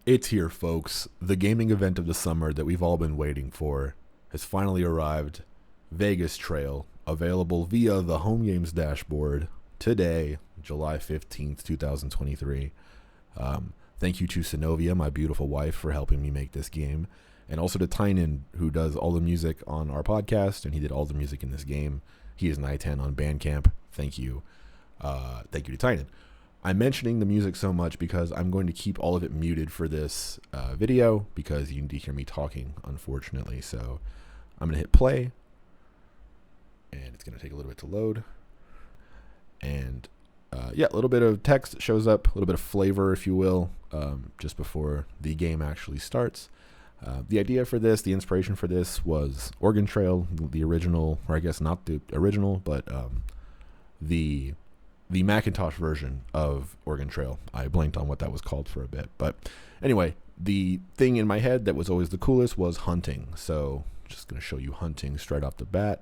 It's here, folks. The gaming event of the summer that we've all been waiting for has finally arrived. Vegas Trail, available via the Home Games dashboard today, July 15th, 2023. Thank you to Synovia, my beautiful wife, for helping me make this game. And also to Tynan, who does all the music on our podcast, and he did all the music in this game. He is an I-10 on Bandcamp. Thank you. Thank you to Tynan. I'm mentioning the music so much because I'm going to keep all of it muted for this video because you need to hear me talking, unfortunately. So I'm going to hit play, and it's going to take a little bit to load. And a little bit of text shows up, a little bit of flavor, if you will, just before the game actually starts. The idea for this, the inspiration for this was Oregon Trail, the original, or I guess not the original, but the Macintosh version of Oregon Trail. I blanked on what that was called for a bit. But anyway, the thing in my head that was always the coolest was hunting. So just going to show you hunting straight off the bat.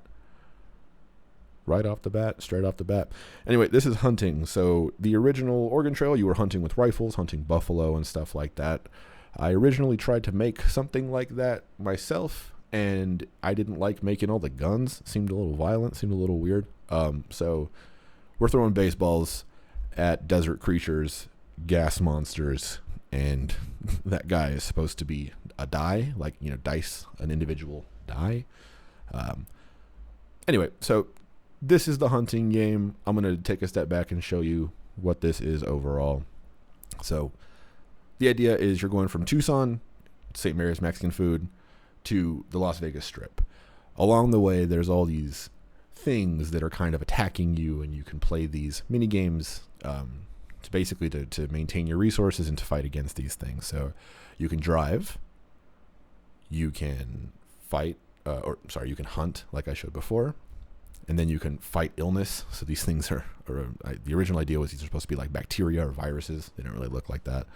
Straight off the bat. Anyway, this is hunting. So the original Oregon Trail, you were hunting with rifles, hunting buffalo and stuff like that. I originally tried to make something like that myself, and I didn't like making all the guns. It seemed a little violent, seemed a little weird. So we're throwing baseballs at desert creatures, gas monsters, and that guy is supposed to be a die, like, dice, an individual die. Anyway, so this is the hunting game. I'm going to take a step back and show you what this is overall. So the idea is you're going from Tucson, St. Mary's Mexican food, to the Las Vegas Strip. Along the way, there's all these things that are kind of attacking you, and you can play these mini games to basically to maintain your resources and to fight against these things. So you can drive, you can fight, you can hunt, like I showed before, and then you can fight illness. So these things the original idea was these are supposed to be like bacteria or viruses. They don't really look like that.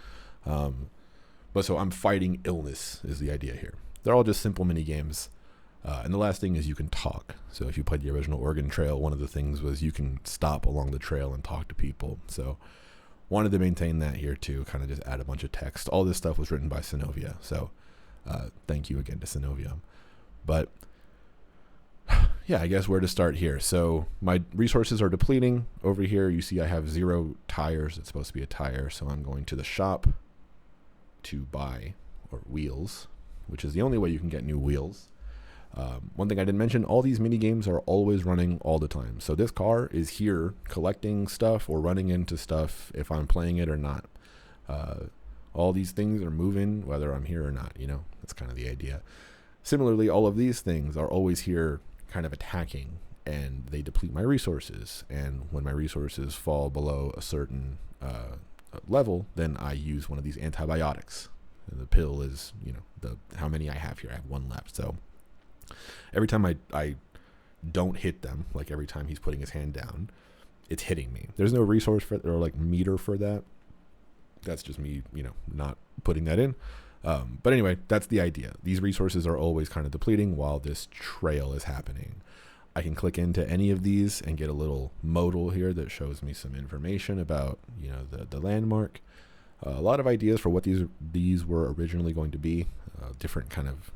But so I'm fighting illness is the idea here. They're all just simple mini games. And the last thing is you can talk. So if you played the original Oregon Trail, one of the things was you can stop along the trail and talk to people. So wanted to maintain that here too, kind of just add a bunch of text. All this stuff was written by Synovia. So thank you again to Synovia. But yeah, I guess where to start here. So my resources are depleting. Over here, you see I have 0 tires. It's supposed to be a tire. So I'm going to the shop to buy wheels, which is the only way you can get new wheels. One thing I didn't mention, all these mini games are always running all the time. So this car is here collecting stuff or running into stuff if I'm playing it or not. All these things are moving whether I'm here or not, that's kind of the idea. Similarly, all of these things are always here kind of attacking, and they deplete my resources. And when my resources fall below a certain level, then I use one of these antibiotics. And the pill is, how many I have here. I have 1 left. So every time I don't hit them, like every time he's putting his hand down, it's hitting me. There's no resource for or like meter for that. That's just me, not putting that in. But anyway, that's the idea. These resources are always kind of depleting while this trail is happening. I can click into any of these and get a little modal here that shows me some information about, the landmark. A lot of ideas for what these were originally going to be, different kind of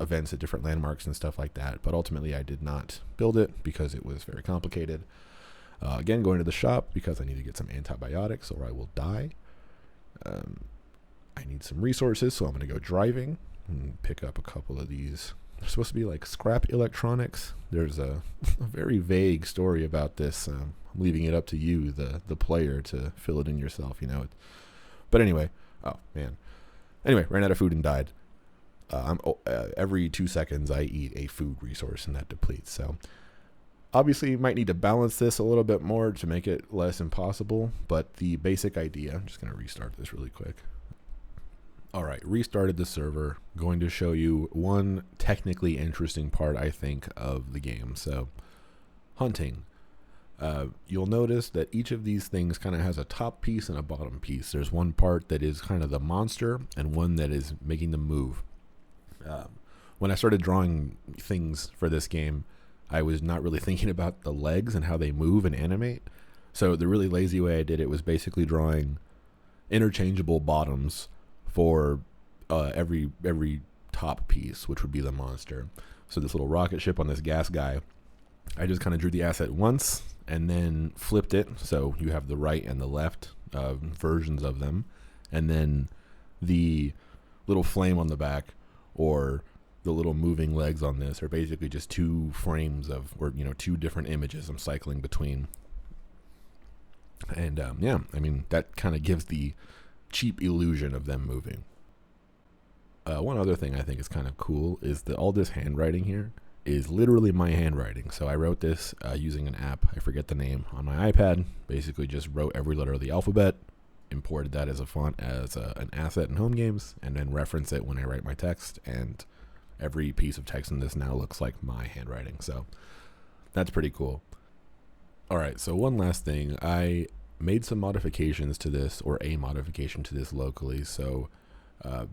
events at different landmarks and stuff like that. But ultimately, I did not build it because it was very complicated. Again, going to the shop because I need to get some antibiotics or I will die. I need some resources, so I'm going to go driving and pick up a couple of these. They're supposed to be like scrap electronics. There's a very vague story about this. I'm leaving it up to you, the player, to fill it in yourself, But anyway, ran out of food and died. Every 2 seconds I eat a food resource and that depletes. So obviously you might need to balance this a little bit more to make it less impossible. But the basic idea, I'm just going to restart this really quick. All right, restarted the server. Going to show you one technically interesting part, I think, of the game. So hunting. You'll notice that each of these things kind of has a top piece and a bottom piece. There's one part that is kind of the monster and one that is making them move. When I started drawing things for this game, I was not really thinking about the legs and how they move and animate. So the really lazy way I did it was basically drawing interchangeable bottoms for every top piece, which would be the monster. So this little rocket ship on this gas guy, I just kind of drew the asset once and then flipped it, so you have the right and the left versions of them, and then the little flame on the back or the little moving legs on this are basically just two frames of, or two different images I'm cycling between. And I mean, that kind of gives the cheap illusion of them moving. One other thing I think is kind of cool is that all this handwriting here is literally my handwriting. So I wrote this using an app, I forget the name, on my iPad. Basically just wrote every letter of the alphabet, imported that as a font, as an asset in home games, and then reference it when I write my text. And every piece of text in this now looks like my handwriting. So that's pretty cool. All right, so one last thing. I made some modifications to this, or a modification to this locally, so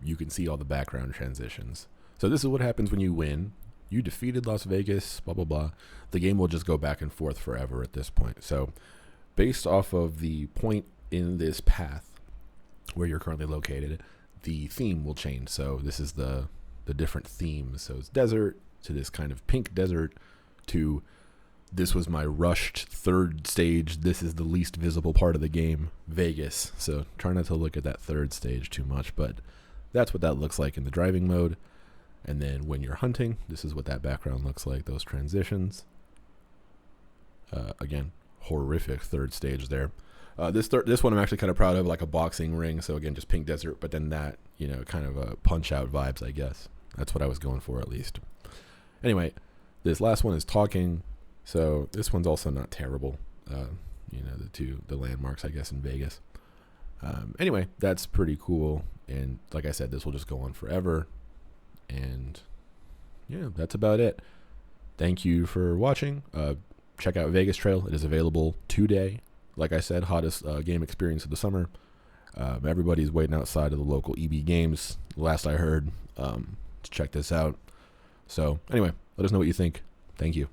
you can see all the background transitions. So this is what happens when you win. You defeated Las Vegas, blah, blah, blah. The game will just go back and forth forever at this point. So based off of the point in this path where you're currently located, the theme will change. So this is the different themes. So it's desert to this kind of pink desert to this was my rushed third stage. This is the least visible part of the game, Vegas. So try not to look at that third stage too much, but that's what that looks like in the driving mode. And then when you're hunting, this is what that background looks like, those transitions. Again, horrific third stage there. This one I'm actually kind of proud of, like a boxing ring. So again, just pink desert, but then that, kind of a punch out vibes, I guess. That's what I was going for, at least. Anyway, this last one is talking. So this one's also not terrible. The landmarks, I guess, in Vegas. Anyway, that's pretty cool. And like I said, this will just go on forever. And yeah, that's about it. Thank you for watching. Check out Vegas Trail. It is available today. Like I said, hottest game experience of the summer. Everybody's waiting outside of the local EB Games, last I heard, to check this out. So anyway, let us know what you think. Thank you.